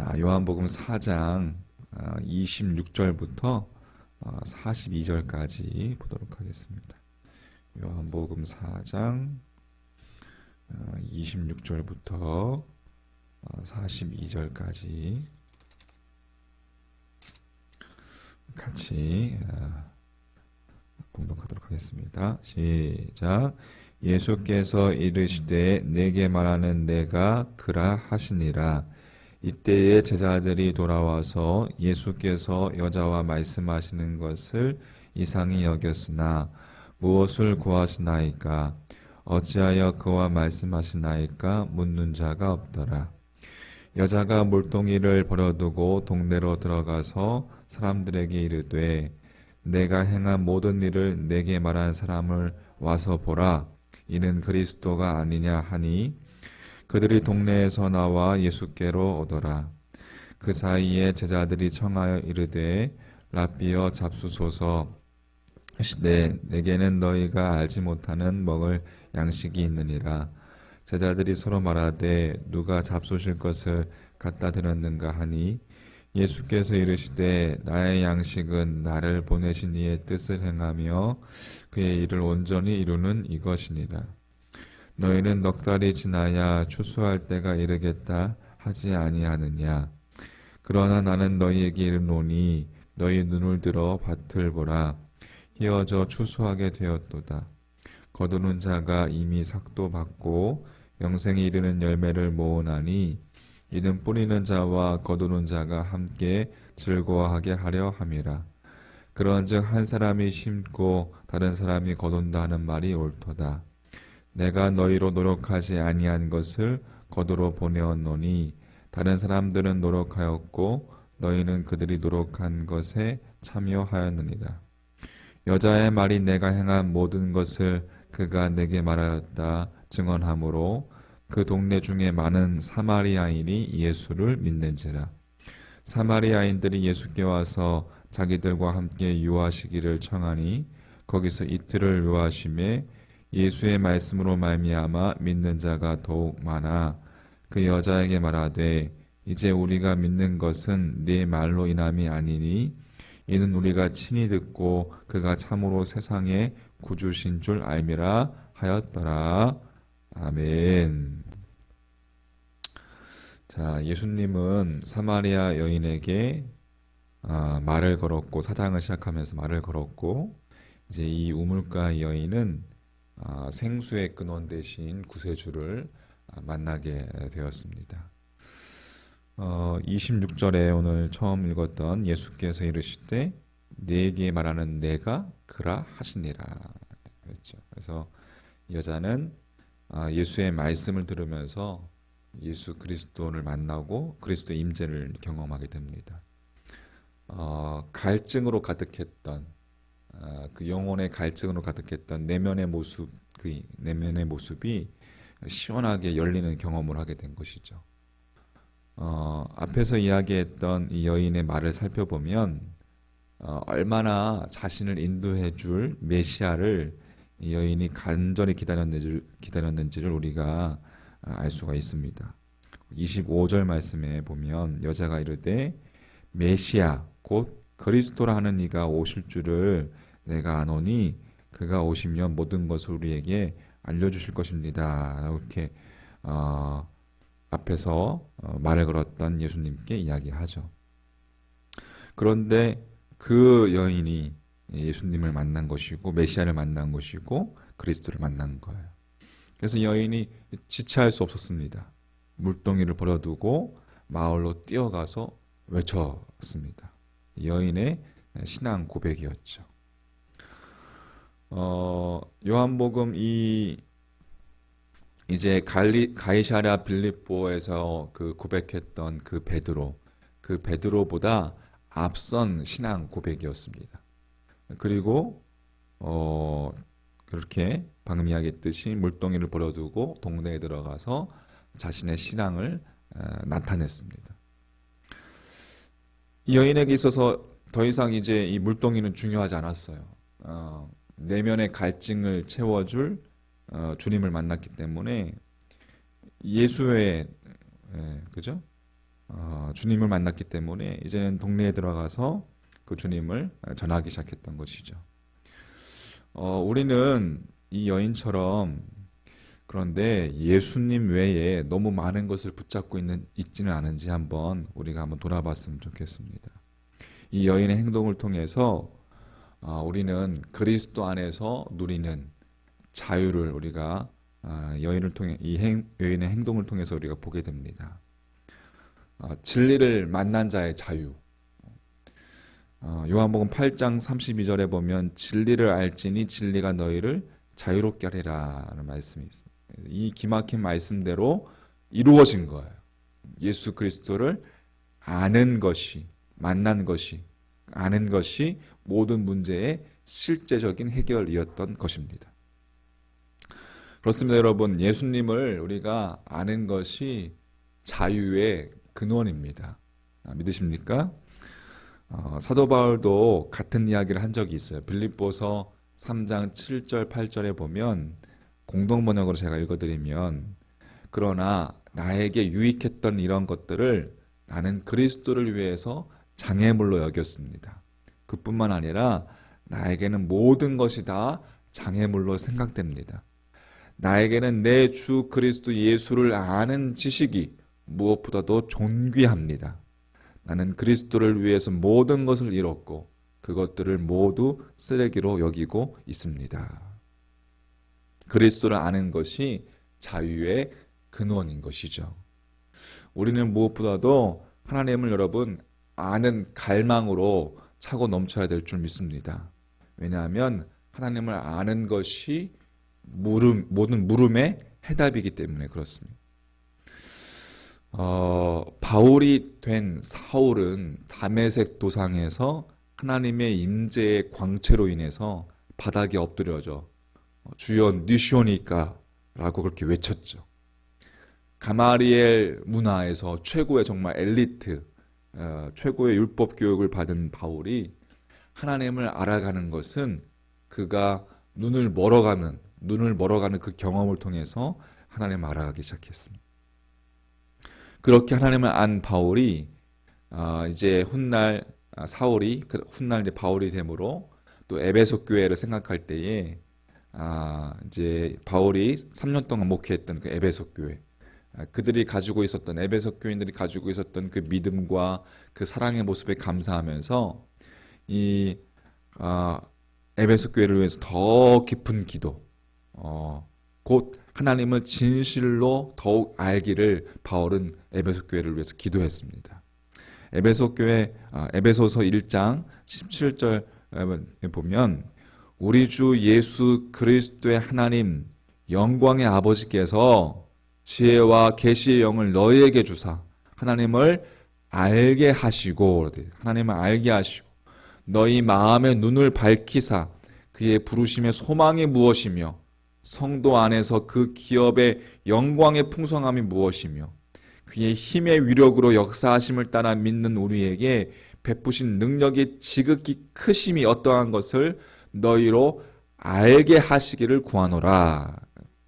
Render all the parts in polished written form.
자, 요한복음 4장 26절부터 42절까지 보도록 하겠습니다. 요한복음 4장 26절부터 42절까지 같이 봉독하도록 하겠습니다. 시작. 예수께서 이르시되 내게 말하는 내가 그라 하시니라. 이때에 제자들이 돌아와서 예수께서 여자와 말씀하시는 것을 이상히 여겼으나 무엇을 구하시나이까? 어찌하여 그와 말씀하시나이까? 묻는 자가 없더라. 여자가 물동이를 버려두고 동네로 들어가서 사람들에게 이르되 내가 행한 모든 일을 내게 말한 사람을 와서 보라. 이는 그리스도가 아니냐 하니 그들이 동네에서 나와 예수께로 오더라. 그 사이에 제자들이 청하여 이르되 랍비여 잡수소서. 시되 내게는 너희가 알지 못하는 먹을 양식이 있느니라. 제자들이 서로 말하되 누가 잡수실 것을 갖다 드렸는가 하니 예수께서 이르시되 나의 양식은 나를 보내신 이의 뜻을 행하며 그의 일을 온전히 이루는 이것이니라. 너희는 넉 달이 지나야 추수할 때가 이르겠다 하지 아니하느냐. 그러나 나는 너희에게 이르노니 너희 눈을 들어 밭을 보라. 희어져 추수하게 되었도다. 거두는 자가 이미 삭도 받고 영생에 이르는 열매를 모으나니 이는 뿌리는 자와 거두는 자가 함께 즐거워하게 하려 함이라. 그런즉 한 사람이 심고 다른 사람이 거둔다 하는 말이 옳도다. 내가 너희로 노력하지 아니한 것을 거두러 보내었노니 다른 사람들은 노력하였고 너희는 그들이 노력한 것에 참여하였느니라. 여자의 말이 내가 행한 모든 것을 그가 내게 말하였다 증언하므로 그 동네 중에 많은 사마리아인이 예수를 믿는지라. 사마리아인들이 예수께 와서 자기들과 함께 유하시기를 청하니 거기서 이틀을 유하심에 예수의 말씀으로 말미암아 믿는 자가 더욱 많아 그 여자에게 말하되 이제 우리가 믿는 것은 네 말로 인함이 아니니 이는 우리가 친히 듣고 그가 참으로 세상의 구주신 줄 알미라 하였더라. 아멘. 자, 예수님은 사마리아 여인에게 말을 걸었고 사장을 시작하면서 말을 걸었고 이제 이 우물가 여인은 생수의 근원 대신 구세주를 만나게 되었습니다. 26절에 오늘 처음 읽었던 예수께서 이르시되 내게 말하는 내가 그라 하시니라 그랬죠. 그래서 여자는 예수의 말씀을 들으면서 예수 그리스도를 만나고 그리스도의 임재를 경험하게 됩니다. 갈증으로 가득했던 그 영혼의 갈증으로 가득했던 내면의 모습, 그 내면의 모습이 시원하게 열리는 경험을 하게 된 것이죠. 앞에서 이야기했던 이 여인의 말을 살펴보면 얼마나 자신을 인도해 줄 메시아를 이 여인이 간절히 기다렸는지를 우리가 알 수가 있습니다. 25절 말씀에 보면 여자가 이르되 메시아 곧 그리스도라 하는 이가 오실 줄을 내가 아노니 그가 오시면 모든 것을 우리에게 알려주실 것입니다. 이렇게 앞에서 말을 걸었던 예수님께 이야기하죠. 그런데 그 여인이 예수님을 만난 것이고 메시아를 만난 것이고 그리스도를 만난 거예요. 그래서 여인이 지체할 수 없었습니다. 물동이를 버려두고 마을로 뛰어가서 외쳤습니다. 여인의 신앙 고백이었죠. 요한복음 이제 가이사랴 빌립보에서 그 고백했던 그 베드로보다 앞선 신앙 고백이었습니다. 그리고 그렇게 방금 이야기했듯이 물동이를 버려두고 동네에 들어가서 자신의 신앙을 나타냈습니다. 이 여인에게 있어서 더 이상 이제 이 물동이는 중요하지 않았어요. 내면의 갈증을 채워줄 주님을 만났기 때문에 예수의 그죠? 주님을 만났기 때문에 이제는 동네에 들어가서 그 주님을 전하기 시작했던 것이죠. 우리는 이 여인처럼 그런데 예수님 외에 너무 많은 것을 붙잡고 있지는 않은지 우리가 한번 돌아봤으면 좋겠습니다. 이 여인의 행동을 통해서 우리는 그리스도 안에서 누리는 자유를 우리가 여인을 통해 여인의 행동을 통해서 우리가 보게 됩니다. 진리를 만난 자의 자유. 요한복음 8장 32절에 보면 진리를 알지니 진리가 너희를 자유롭게 하리라는 말씀이 있습니다. 이 기막힌 말씀대로 이루어진 거예요. 예수 그리스도를 아는 것이, 만난 것이, 아는 것이 모든 문제의 실제적인 해결이었던 것입니다. 그렇습니다, 여러분. 예수님을 우리가 아는 것이 자유의 근원입니다. 믿으십니까? 사도 바울도 같은 이야기를 한 적이 있어요. 빌립보서 3장 7절 8절에 보면 공동번역으로 제가 읽어드리면 그러나 나에게 유익했던 이런 것들을 나는 그리스도를 위해서 장애물로 여겼습니다. 그뿐만 아니라 나에게는 모든 것이 다 장애물로 생각됩니다. 나에게는 내 주 그리스도 예수를 아는 지식이 무엇보다도 존귀합니다. 나는 그리스도를 위해서 모든 것을 잃었고 그것들을 모두 쓰레기로 여기고 있습니다. 그리스도를 아는 것이 자유의 근원인 것이죠. 우리는 무엇보다도 하나님을 여러분 아는 갈망으로 차고 넘쳐야 될 줄 믿습니다. 왜냐하면 하나님을 아는 것이 모든 물음의 해답이기 때문에 그렇습니다. 바울이 된 사울은 다메섹 도상에서 하나님의 임재의 광채로 인해서 바닥에 엎드려져 주여 니시오니까 라고 그렇게 외쳤죠. 가마리엘 문화에서 최고의 정말 엘리트, 최고의 율법 교육을 받은 바울이 하나님을 알아가는 것은 그가 눈을 멀어가는 그 경험을 통해서 하나님을 알아가기 시작했습니다. 그렇게 하나님을 안 바울이 이제 훗날 사울이 훗날 이제 바울이 됨으로 또 에베소 교회를 생각할 때에 이제 바울이 3년 동안 목회했던 그 에베소 교회, 그들이 가지고 있었던 에베소 교인들이 가지고 있었던 그 믿음과 그 사랑의 모습에 감사하면서 이 에베소 교회를 위해서 더 깊은 기도, 곧 하나님을 진실로 더욱 알기를 바울은 에베소 교회를 위해서 기도했습니다. 에베소 교회 에베소서 1장 17절에 보면 우리 주 예수 그리스도의 하나님 영광의 아버지께서 지혜와 계시의 영을 너희에게 주사 하나님을 알게 하시고 너희 마음의 눈을 밝히사 그의 부르심의 소망이 무엇이며 성도 안에서 그 기업의 영광의 풍성함이 무엇이며 그의 힘의 위력으로 역사하심을 따라 믿는 우리에게 베푸신 능력이 지극히 크심이 어떠한 것을 너희로 알게 하시기를 구하노라.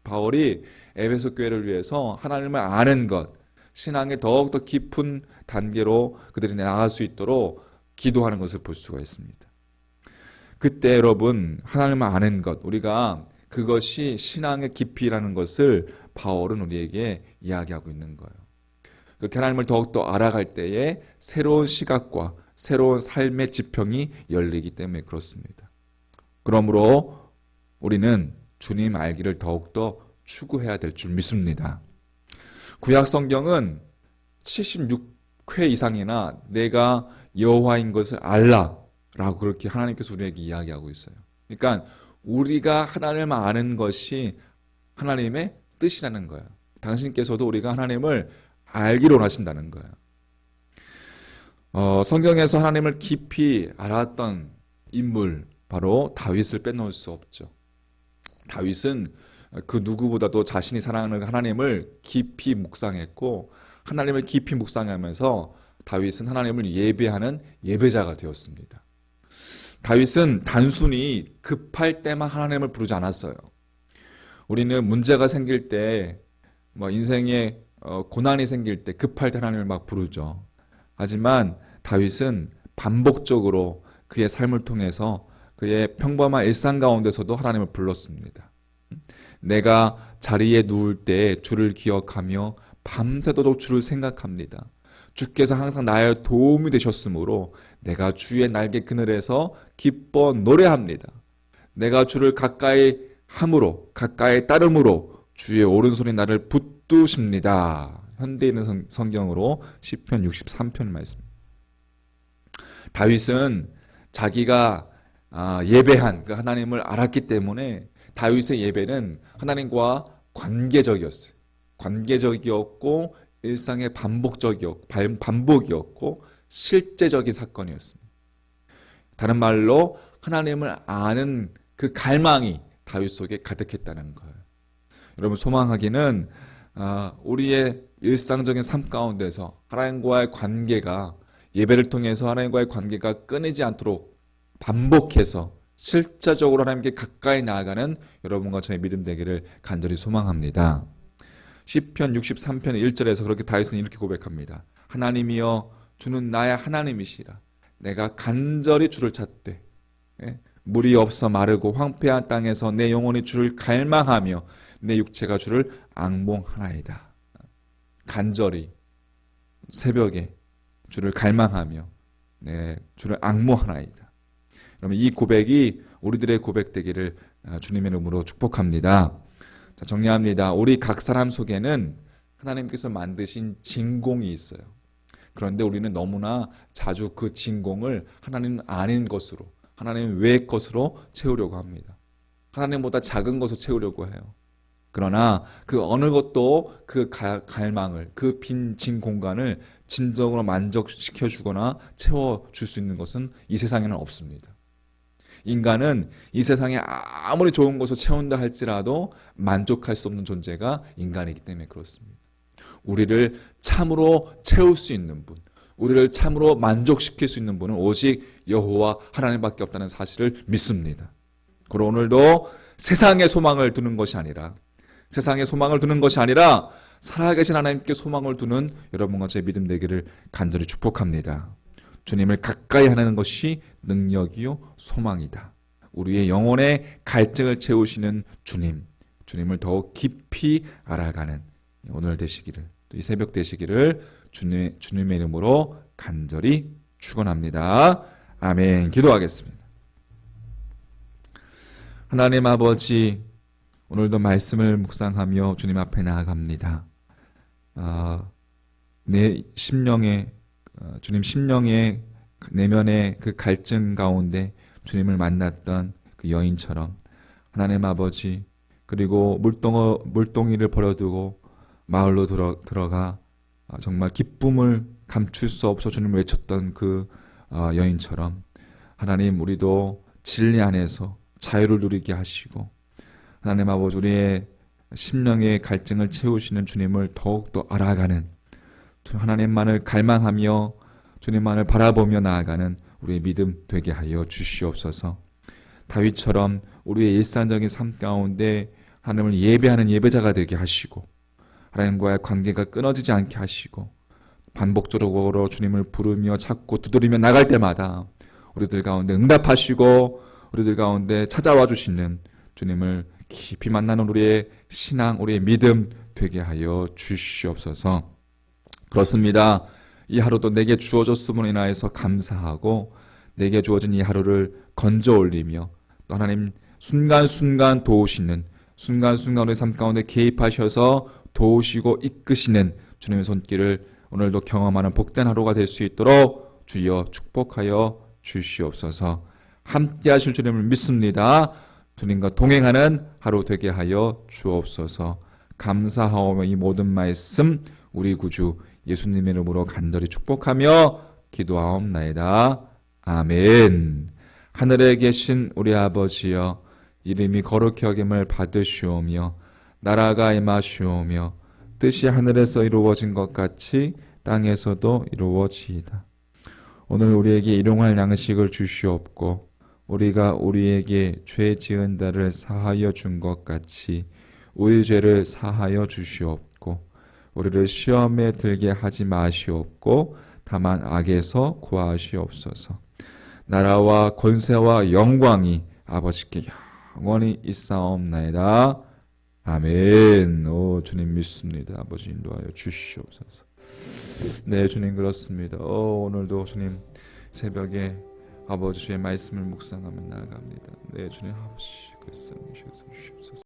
바울이 에베소 교회를 위해서 하나님을 아는 것, 신앙의 더욱더 깊은 단계로 그들이 나아갈 수 있도록 기도하는 것을 볼 수가 있습니다. 그때 여러분 하나님을 아는 것, 우리가 그것이 신앙의 깊이라는 것을 바울은 우리에게 이야기하고 있는 거예요. 그렇게 하나님을 더욱더 알아갈 때에 새로운 시각과 새로운 삶의 지평이 열리기 때문에 그렇습니다. 그러므로 우리는 주님 알기를 더욱더 추구해야 될 줄 믿습니다. 구약 성경은 76회 이상이나 내가 여호와인 것을 알라라고 그렇게 하나님께서 우리에게 이야기하고 있어요. 그러니까 우리가 하나님을 아는 것이 하나님의 뜻이라는 거예요. 당신께서도 우리가 하나님을 알기로 하신다는 거예요. 성경에서 하나님을 깊이 알았던 인물 바로 다윗을 빼놓을 수 없죠. 다윗은 그 누구보다도 자신이 사랑하는 하나님을 깊이 묵상했고 하나님을 깊이 묵상하면서 다윗은 하나님을 예배하는 예배자가 되었습니다. 다윗은 단순히 급할 때만 하나님을 부르지 않았어요. 우리는 문제가 생길 때 인생에 고난이 생길 때 급할 때 하나님을 막 부르죠. 하지만 다윗은 반복적으로 그의 삶을 통해서 그의 평범한 일상 가운데서도 하나님을 불렀습니다. 내가 자리에 누울 때 주를 기억하며 밤새도록 주를 생각합니다. 주께서 항상 나의 도움이 되셨으므로 내가 주의 날개 그늘에서 기뻐 노래합니다. 내가 주를 가까이 함으로 가까이 따름으로 주의 오른손이 나를 붙드십니다. 현대인은 성경으로 시편 63편 말씀. 다윗은 자기가 예배한 그 하나님을 알았기 때문에 다윗의 예배는 하나님과 관계적이었어요. 관계적이었고 일상의 반복이었고 실제적인 사건이었습니다. 다른 말로 하나님을 아는 그 갈망이 다윗 속에 가득했다는 거예요. 여러분, 소망하기는 우리의 일상적인 삶 가운데서 하나님과의 관계가, 예배를 통해서 하나님과의 관계가 끊이지 않도록 반복해서 실제적으로 하나님께 가까이 나아가는 여러분과 저의 믿음 되기를 간절히 소망합니다. 시편 63편 1절에서 그렇게 다윗은 이렇게 고백합니다. 하나님이여 주는 나의 하나님이시라. 내가 간절히 주를 찾되 물이 없어 마르고 황폐한 땅에서 내 영혼이 주를 갈망하며 내 육체가 주를 앙봉하나이다. 간절히 새벽에 주를 갈망하며 주를 앙모하나이다. 그러면 이 고백이 우리들의 고백 되기를 주님의 이름으로 축복합니다. 자, 정리합니다. 우리 각 사람 속에는 하나님께서 만드신 진공이 있어요. 그런데 우리는 너무나 자주 그 진공을 하나님 아닌 것으로, 하나님 외의 것으로 채우려고 합니다. 하나님보다 작은 것으로 채우려고 해요. 그러나 그 어느 것도 그 갈망을, 그 빈 진공간을 진정으로 만족시켜 주거나 채워줄 수 있는 것은 이 세상에는 없습니다. 인간은 이 세상에 아무리 좋은 것을 채운다 할지라도 만족할 수 없는 존재가 인간이기 때문에 그렇습니다. 우리를 참으로 채울 수 있는 분, 우리를 참으로 만족시킬 수 있는 분은 오직 여호와 하나님밖에 없다는 사실을 믿습니다. 그리고 오늘도 세상에 소망을 두는 것이 아니라, 세상에 소망을 두는 것이 아니라 살아계신 하나님께 소망을 두는 여러분과 제 믿음 되기를 간절히 축복합니다. 주님을 가까이 하는 것이 능력이요 소망이다. 우리의 영혼의 갈증을 채우시는 주님을 더욱 깊이 알아가는 오늘 되시기를, 또 이 새벽 되시기를 주님의 이름으로 간절히 축원합니다. 아멘. 기도하겠습니다. 하나님 아버지, 오늘도 말씀을 묵상하며 주님 앞에 나아갑니다. 내 심령에, 주님 심령의 내면의 그 갈증 가운데 주님을 만났던 그 여인처럼 하나님 아버지, 그리고 물동이를 버려두고 마을로 들어가 정말 기쁨을 감출 수 없어 주님을 외쳤던 그 여인처럼 하나님, 우리도 진리 안에서 자유를 누리게 하시고 하나님 아버지, 우리의 심령의 갈증을 채우시는 주님을 더욱더 알아가는, 하나님만을 갈망하며 주님만을 바라보며 나아가는 우리의 믿음 되게 하여 주시옵소서. 다윗처럼 우리의 일상적인 삶 가운데 하나님을 예배하는 예배자가 되게 하시고 하나님과의 관계가 끊어지지 않게 하시고 반복적으로 주님을 부르며 찾고 두드리며 나갈 때마다 우리들 가운데 응답하시고 우리들 가운데 찾아와 주시는 주님을 깊이 만나는 우리의 신앙, 우리의 믿음 되게 하여 주시옵소서. 그렇습니다. 이 하루도 내게 주어졌음으로 인하여서 감사하고 내게 주어진 이 하루를 건져 올리며 또 하나님 순간순간 도우시는, 순간순간 우리 삶 가운데 개입하셔서 도우시고 이끄시는 주님의 손길을 오늘도 경험하는 복된 하루가 될 수 있도록 주여 축복하여 주시옵소서. 함께 하실 주님을 믿습니다. 주님과 동행하는 하루 되게 하여 주옵소서. 감사하오며 이 모든 말씀 우리 구주 예수님의 이름으로 간절히 축복하며 기도하옵나이다. 아멘. 하늘에 계신 우리 아버지여, 이름이 거룩히 여김을 받으시오며 나라가 임하시오며 뜻이 하늘에서 이루어진 것 같이 땅에서도 이루어지이다. 오늘 우리에게 일용할 양식을 주시옵고 우리가 우리에게 죄 지은 자를 사하여 준 것 같이 우리 죄를 사하여 주시옵고 우리를 시험에 들게 하지 마시옵고 다만 악에서 구하시옵소서. 나라와 권세와 영광이 아버지께 영원히 있사옵나이다. 아멘. 오, 주님 믿습니다. 아버지 인도하여 주시옵소서. 네, 주님 그렇습니다. 오늘도 주님 새벽에 아버지 주의 말씀을 묵상하며 나아갑니다. 네, 주님 아버지 그 말씀 주시옵소서.